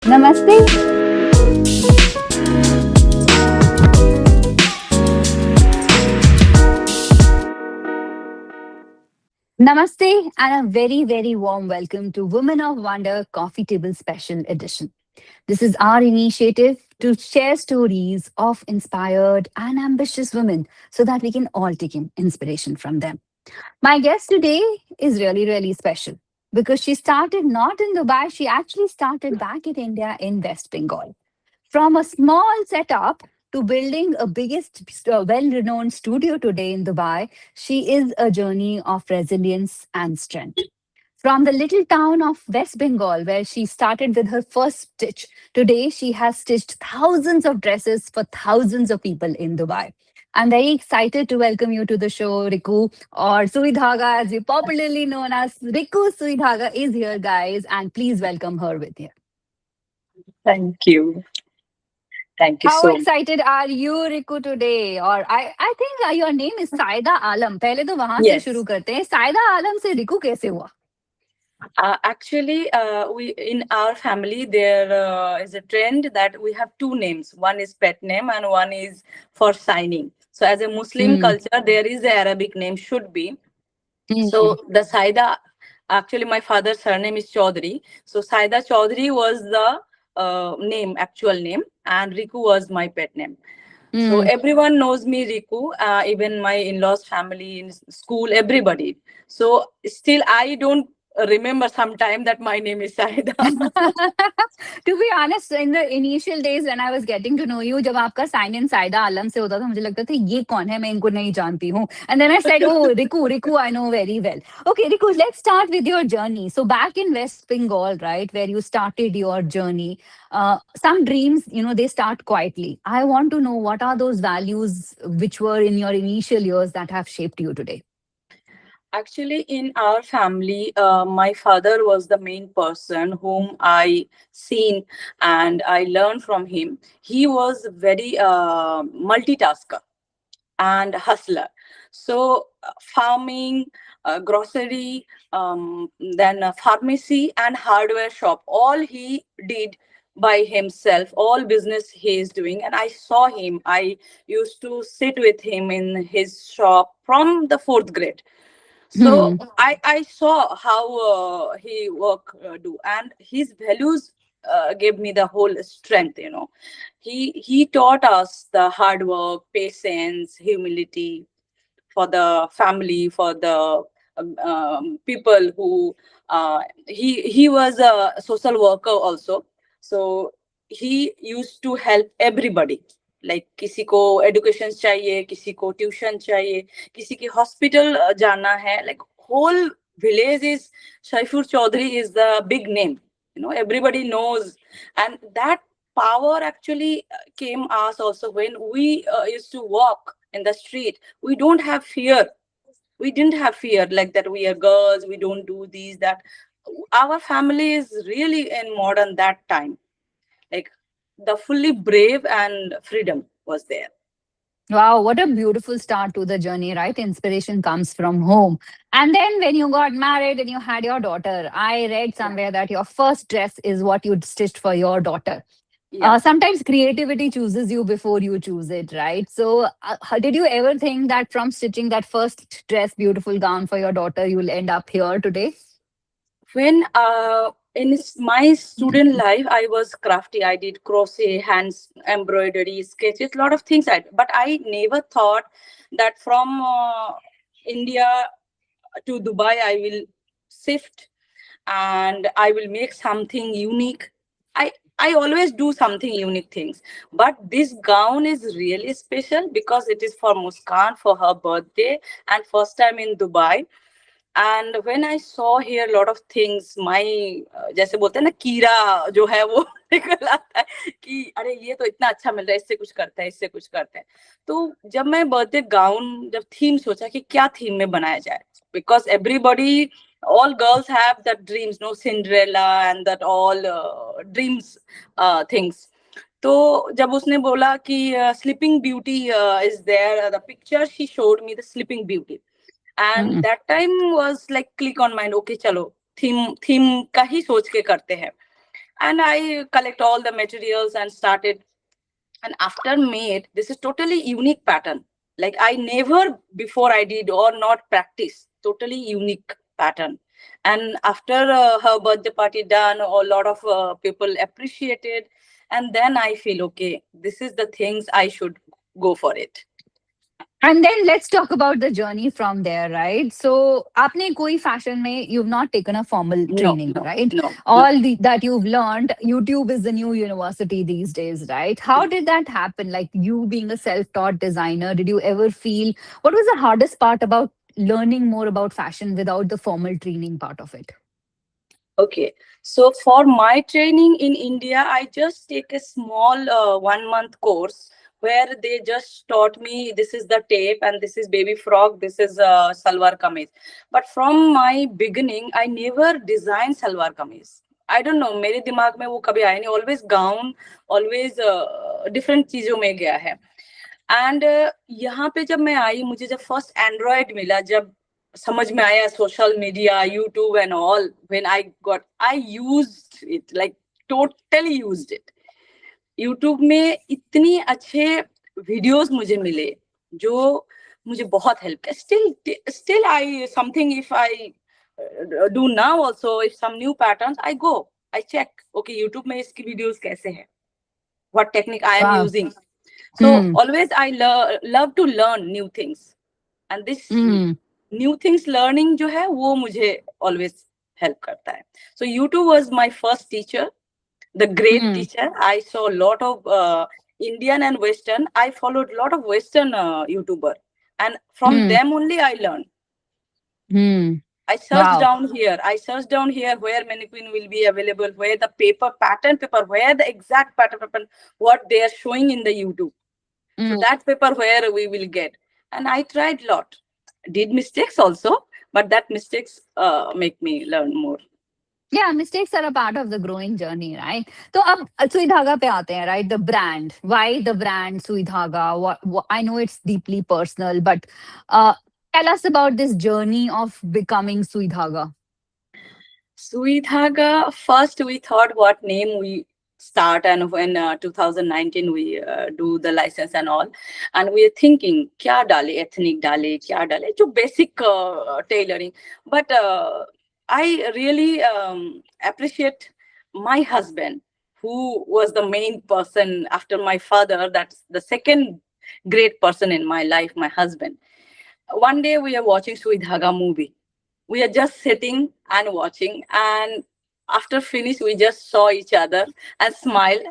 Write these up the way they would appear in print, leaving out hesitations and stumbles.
Namaste. Namaste and a very, very warm welcome to Women of Wonder Coffee Table Special Edition. This is our initiative to share stories of inspired and ambitious women so that we can all take inspiration from them. My guest today is really, really special because she started not in Dubai, she actually started back in India in West Bengal. From a small setup to building a biggest, well-renowned studio today in Dubai, she is a journey of resilience and strength. From the little town of West Bengal, where she started with her first stitch, today she has stitched thousands of dresses for thousands of people in Dubai. I'm very excited to welcome you to the show, Riku, or Sui Dhaga, as you popularly known as. Riku Sui Dhaga is here, guys, and please welcome her with you. Thank you. Thank you How so much. excited are you, Riku, today? और I think your name is सायदा आलम. पहले तो वहां से शुरू Yes. करते हैं. सायदा आलम से रिकू कैसे हुआ? Actually, we in our family there is a trend that we have two names. One is pet name and one is for signing. So, as a Muslim Hmm. culture, there is the Arabic name should be. Hmm. So the Saida, actually, my father's surname is Chaudhary. So Saida Chaudhary was the name, actual name, and Riku was my pet name. So Hmm. everyone knows me, Riku, even my in-laws family, in school, everybody. So still, I don't remember sometime that my name is Saida. To be honest, in the initial days when I was getting to know you, जब आपका sign in सायदा आलम से होता था, मुझे लगता था ये कौन है, मैं इनको नहीं जानती हूँ. And then I said, oh, Riku, I know very well. Okay, Riku, let's start with your journey. So back in West Bengal, right, where you started your journey, some dreams, they start quietly. I want to know what are those values which were in your initial years that have shaped you today. Actually, in our family, my father was the main person whom I seen and I learned from him. He was very multitasker and hustler. So, farming, grocery, then pharmacy and hardware shop, all he did by himself, all business he is doing. And I saw him. I used to sit with him in his shop from the fourth grade. So Hmm. I saw how he work do, and his values gave me the whole strength. He taught us the hard work, patience, humility for the family, for the people who he was a social worker also. So he used to help everybody. Like किसी को education चाहिए, किसी को tuition चाहिए, किसी की hospital जाना है. Like whole village is Shaifur Chaudhary is the big name. Everybody knows, and that power actually came us also when we used to walk in the street. We don't have fear. We didn't have fear like that. We are girls. We don't do these that. Our family is really in modern that time. Like the fully brave and freedom was there. Wow, what a beautiful start to the journey, right? Inspiration comes from home. And then when you got married and you had your daughter, I read Yeah. somewhere that your first dress is what you'd stitched for your daughter. Yeah. Sometimes creativity chooses you before you choose it, right? So, did you ever think that from stitching that first dress, beautiful gown for your daughter, you'll end up here today? When my student life, I was crafty. I did crochet, hands embroidery, sketches, a lot of things. But I never thought that from India to Dubai, I will shift and I will make something unique. I always do something unique things. But this gown is really special because it is for Muskan for her birthday and first time in Dubai. And when I saw here a lot of things, my जैसे बोलते हैं ना कीड़ा जो है वो निकल आता है कि अरे ये तो इतना अच्छा मिल रहा है, इससे कुछ करते हैं, इससे कुछ करते हैं. तो जब मैं बर्थडे गाउन जब थीम सोचा कि क्या थीम में बनाया जाए, because everybody, all girls have that dreams, no, Cinderella and that all dreams things. तो जब उसने बोला कि sleeping beauty is there, the picture she showed me the sleeping beauty, and Hmm. That time was like click on mind, okay चलो theme theme का ही सोच के करते हैं. And I collect all the materials and started. And after made, this is totally unique pattern. Like I never before I did or not practice. Totally unique pattern. And after her birthday party done, a lot of people appreciated. And then I feel okay. This is the things I should go for it. And then let's talk about the journey from there, right? So, आपने कोई fashion में you've not taken a formal No, training, no, right? no, no. All that you've learned, YouTube is the new university these days, right? How did that happen? Like you being a self-taught designer, did you ever feel what was the hardest part about learning more about fashion without the formal training part of it? Okay, so for my training in India, I just take a small 1 month course where they just taught me this is the tape and this is baby frog, this is salwar kameez. But from my beginning, I never designed salwar kameez. I don't know, मेरे दिमाग में वो कभी आया नहीं. Always gown, always different चीजों में गया है. एंड यहाँ पे जब मैं आई, मुझे जब फर्स्ट एंड्रॉयड मिला, जब समझ में आया social media, YouTube and all, when I used it, like totally used it. YouTube में इतनी अच्छे वीडियोस मुझे मिले जो मुझे बहुत हेल्प किया. Still I something, if I do now also, if some new patterns I go, I check okay YouTube में इसकी वीडियोस कैसे हैं, what technique I am Wow. Using. So Hmm. always I love to learn new things, and this Hmm. new things learning जो है वो मुझे always help करता है. So YouTube was my first teacher, the great Hmm. teacher. I saw a lot of Indian and Western. I followed a lot of Western YouTuber, and from Hmm. them only I learned. Hmm. I searched Wow. down here. I searched down here where mannequin will be available, where the paper pattern paper, where the exact pattern paper, what they are showing in the YouTube. So Hmm. that paper where we will get. And I tried lot. Did mistakes also, but that mistakes make me learn more. Yeah, mistakes are a part of the growing journey, right? So अब सुई धागा पे आते हैं, right? The brand. Why the brand सुई धागा? What I know it's deeply personal, but uh, tell us about this journey of becoming सुई धागा. Suidhaga, first we thought what name we start, and when 2019 we do the license and all, and we are thinking kya dale, ethnic dale, kya dale, jo basic tailoring. But I really appreciate my husband, who was the main person after my father. That's the second great person in my life, my husband. One day we are watching Suidhaga movie. We are just sitting and watching, and after finish we just saw each other and smiled,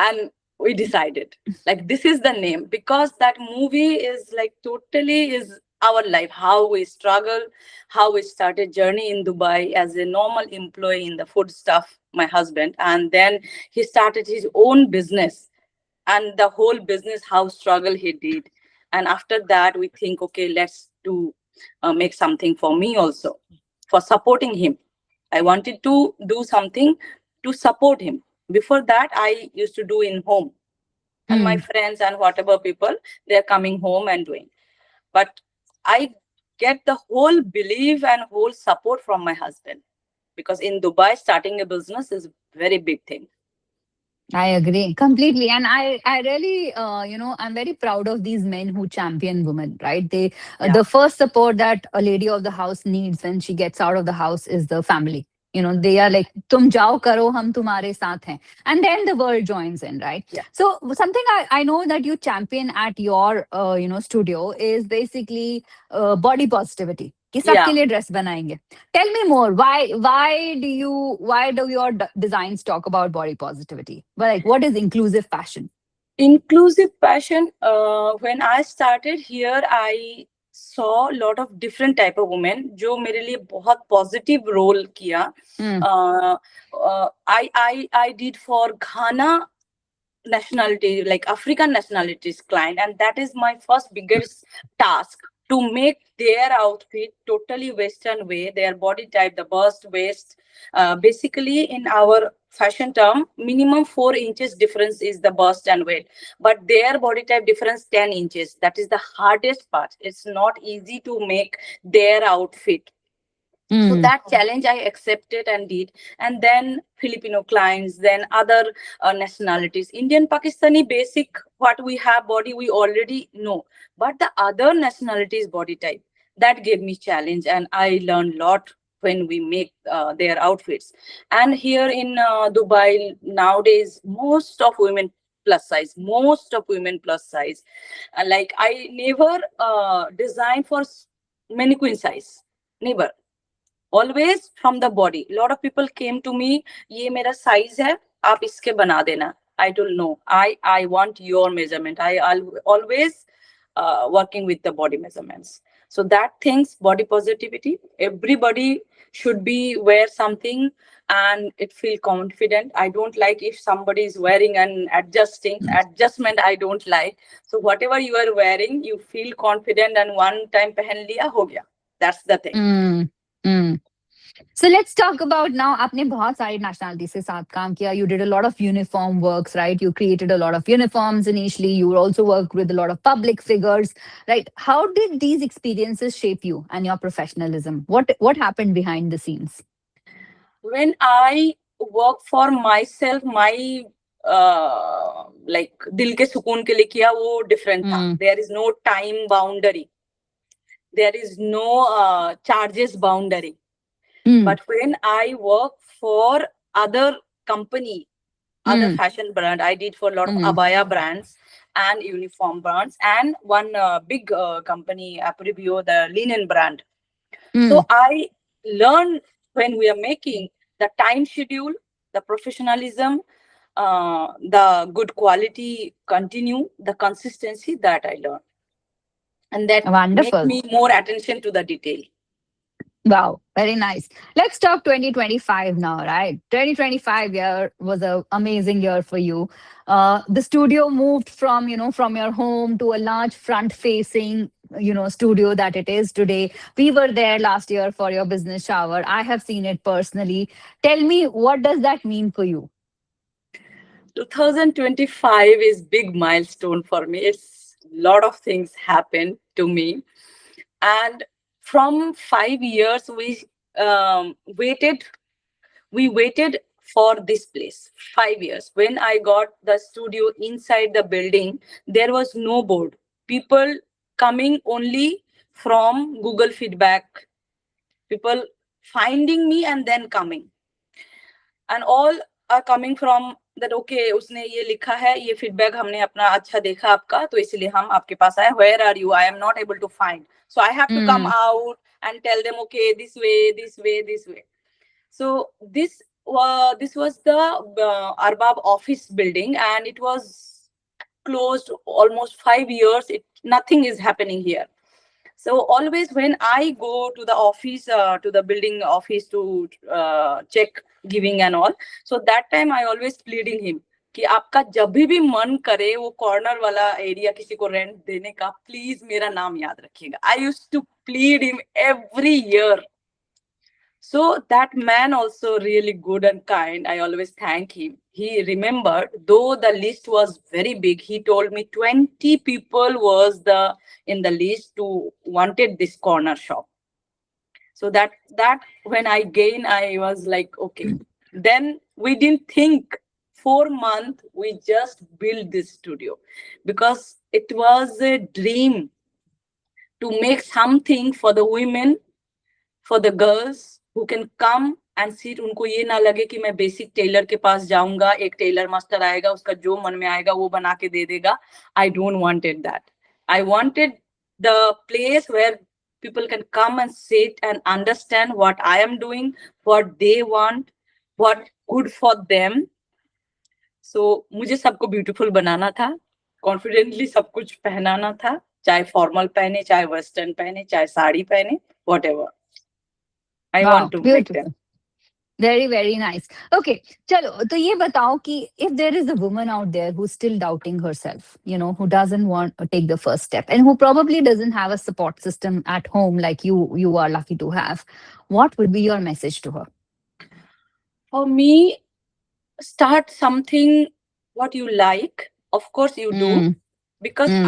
and we decided like this is the name, because that movie is like totally is our life, how we struggle, how we started journey in Dubai as a normal employee in the food stuff, my husband, and then he started his own business, and the whole business how struggle he did. And after that we think okay, let's do make something for me also, for supporting him. I wanted to do something to support him. Before that I used to do in home, and my Hmm. friends and whatever people, they're coming home and doing. But I get the whole belief and whole support from my husband, because in Dubai starting a business is very big thing. I agree completely, and I really, I'm very proud of these men who champion women. Right? They, Yeah. the first support that a lady of the house needs when she gets out of the house is the family. They are like, "Tum jao karo, hum tumhare saath hain," and then the world joins in, right? Yeah. So something I know that you champion at your, studio is basically body positivity. कि सबके Yeah. लिए dress बनाएंगे. Tell me more. Why do your designs talk about body positivity? Well, like, what is inclusive fashion? Inclusive fashion, when I started here I saw a lot of different type of women जो मेरे लिए बहुत positive role किया. Hmm. I did for Ghana nationality, like African nationalities client, and that is my first biggest task, to make their outfit totally Western way, their body type, the bust, waist. Basically, in our fashion term, minimum 4 inches difference is the bust and weight, but their body type difference 10 inches. That is the hardest part. It's not easy to make their outfit. So Mm. that challenge I accepted and did. And then Filipino clients, then other nationalities, Indian, Pakistani, basic what we have body we already know, but the other nationalities body type, that gave me challenge, and I learned lot when we make their outfits. And here in Dubai nowadays, most of women plus size. Like I never design for mannequin size, never, always from the body. A lot of people came to me, ये मेरा size है, आप इसके बना देना. I don't know. I want your measurement. I'll always working with the body measurements. So that things, body positivity. Everybody should be wear something and it feel confident. I don't like if somebody is wearing and adjustment. I don't like. So whatever you are wearing, you feel confident and one time पहन लिया हो गया. That's the thing. Mm. Mm. So let's talk about now. आपने बहुत सारी nationalities के साथ काम किया. You did a lot of uniform works, right? You created a lot of uniforms initially. You also worked with a lot of public figures, right? How did these experiences shape you and your professionalism? What happened behind the scenes? When I work for myself, my like दिल के सुकून के लिए किया, वो different था. Mm. There is no time boundary. There is no charges boundary. Mm. But when I work for other company, other Mm. fashion brand, I did for a lot of Mm. abaya brands and uniform brands, and one big company, Apribio, the linen brand. So Mm. I learn when we are making the time schedule, the professionalism, the good quality continue, the consistency, that I learn. And that make Wonderful. me more attention to the detail. Wow, very nice. Let's talk 2025 now, right? 2025 year was an amazing year for you. The studio moved from, from your home to a large front facing, studio that it is today. We were there last year for your business shower. I have seen it personally. Tell me, what does that mean for you? 2025 is big milestone for me. It's a lot of things happened to me. And from 5 years, waited we waited for this place. 5 years. When I got the studio inside the building, there was no board. People coming only from Google feedback, people finding me and then coming, and all are coming from that. Okay, उसने ये लिखा है, ये feedback हमने अपना अच्छा देखा आपका, तो इसलिए हम आपके पास आए. Where are you? I am not able to find. So I have to come Mm. out and tell them, okay, this way, this way, this way. So this was the Arbab office building, and it was closed almost 5 years. Nothing is happening here. So always when I go to the office, to the building office to check giving and all, so that time I always pleading him कि आपका जब भी मन करे वो corner वाला area किसी को रेंट देने का, प्लीज मेरा नाम याद रखिएगा. I used to plead him every year. So that man also really good and kind. I always thank him. He remembered, though the list was very big. He told me 20 people was in the list who wanted this corner shop. So that when I was like, okay. Then we didn't think 4 months. We just built this studio because it was a dream to make something for the women, for the girls who can come and sit. उनको ये ना लगे कि मैं basic Taylor के पास जाऊंगा, एक tailor master आएगा, उसका जो मन में आएगा वो बना के दे देगा. I don't wanted that. I wanted the place where people can come and sit and understand what I am doing, what they want, what good for them. So मुझे सबको beautiful बनाना था, confidently सब कुछ पहनाना था, चाहे formal पहने, चाहे western पहने, चाहे साड़ी पहने, whatever. I Wow, want to make beautiful. them. Very, very nice. Okay, चलो तो ये बताओ कि if there is a woman out there who's still doubting herself, who doesn't want to take the first step and who probably doesn't have a support system at home like you are lucky to have, what would be your message to her? For me, start something what you like. Of course you do, Mm. because Mm.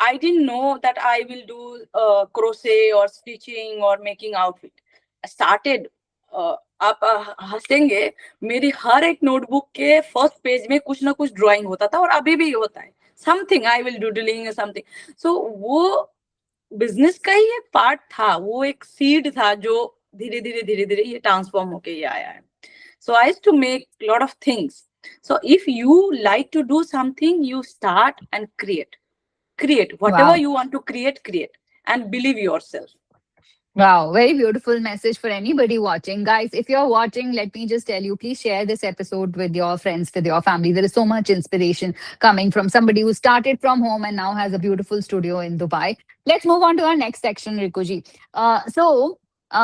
I didn't know that I will do crochet or stitching or making outfit. started, आप हंसेंगे, मेरी हर एक notebook के first page में कुछ ना कुछ drawing होता था और अभी भी होता है, something I will doodling something. So वो बिजनेस का ही एक पार्ट था, वो एक सीड था जो धीरे धीरे धीरे धीरे ये ट्रांसफॉर्म होके ये आया है। So I used to make a lot of things. So if you like to do something, you start and create. Create whatever Wow. you want to create, create and believe yourself. Wow, very beautiful message for anybody watching. Guys, if you're watching, let me just tell you, please share this episode with your friends, with your family. There is so much inspiration coming from somebody who started from home and now has a beautiful studio in Dubai. Let's move on to our next section, Rikuji.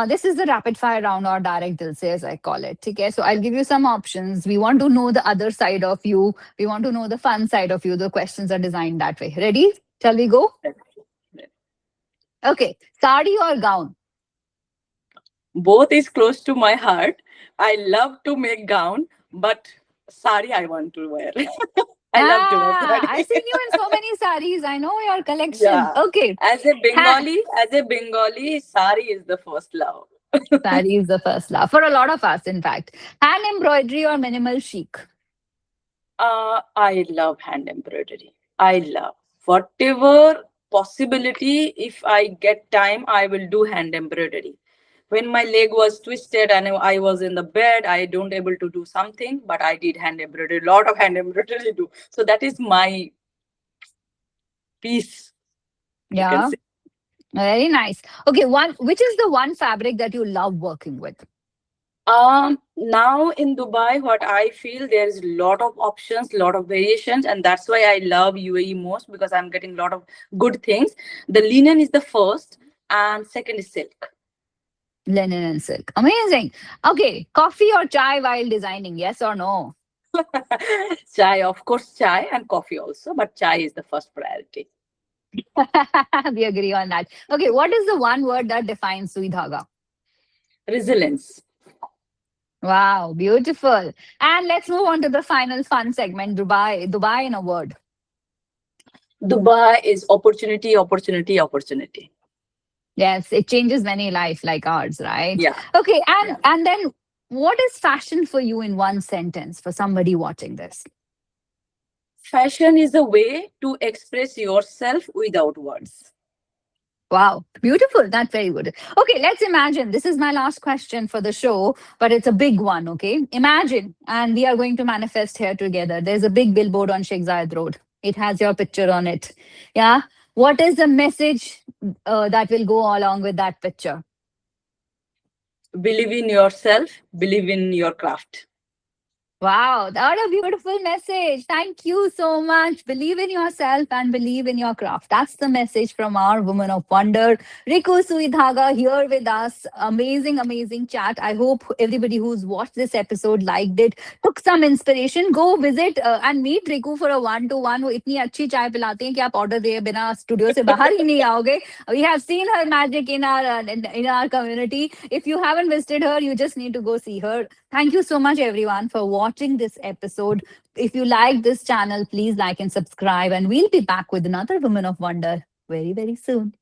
This is the rapid fire round or direct dil se, as I call it. Okay, so I'll give you some options. We want to know the other side of you. We want to know the fun side of you. The questions are designed that way. Ready? Shall we go? Okay, sari or gown? Both is close to my heart. I love to make gown, but sari I want to wear. I love to wear I've sari. seen you in so many saris. I know your collection. Yeah. Okay. As a Ha- Bengali, sari is the first love. Sari is the first love for a lot of us, in fact. Hand embroidery or minimal chic? I love hand embroidery. I love whatever possibility. If I get time, I will do hand embroidery. When my leg was twisted and I was in the bed, I don't able to do something, but I did hand embroidery. Lot of hand embroidery do. So that is my piece, you can Yeah, say. very nice. Okay, which is the one fabric that you love working with? Now in Dubai, what I feel, there's a lot of options, lot of variations, and that's why I love UAE most, because I'm getting a lot of good things. The linen is the first, and second is silk. Linen and silk. Amazing. Okay, coffee or chai while designing? Yes or no? Chai, of course, chai and coffee also, but chai is the first priority. We agree on that. Okay, what is the one word that defines Sui Dhaga? Resilience. Wow, beautiful. And let's move on to the final fun segment, Dubai. Dubai in a word. Dubai is opportunity, opportunity, opportunity. Yes, it changes many life like ours, right? Yeah, Okay, yeah. and then what is fashion for you in one sentence for somebody watching this? Fashion is a way to express yourself without words. Wow, beautiful. That's very good. Okay, let's imagine. This is my last question for the show, but it's a big one. Okay, imagine, and we are going to manifest here together. There's a big billboard on Sheikh Zayed Road. It has your picture on it. Yeah. What is the message that will go along with that picture? Believe in yourself, believe in your craft. Wow, that a beautiful message. Thank you so much. Believe in yourself and believe in your craft. That's the message from our Woman of Wonder. Riku Suidhaga here with us. Amazing, amazing chat. I hope everybody who's watched this episode liked it, took some inspiration. Go visit and meet Riku for a one-to-one. वो इतनी अच्छी चाय पिलाते हैं कि आप order दिए बिना स्टूडियो से बाहर ही नहीं आओगे. We have seen her magic in our community. If you haven't visited her, you just need to go see her. Thank you so much, everyone, for watching this episode. If you like this channel, please like and subscribe. And we'll be back with another Woman of Wonder very, very soon.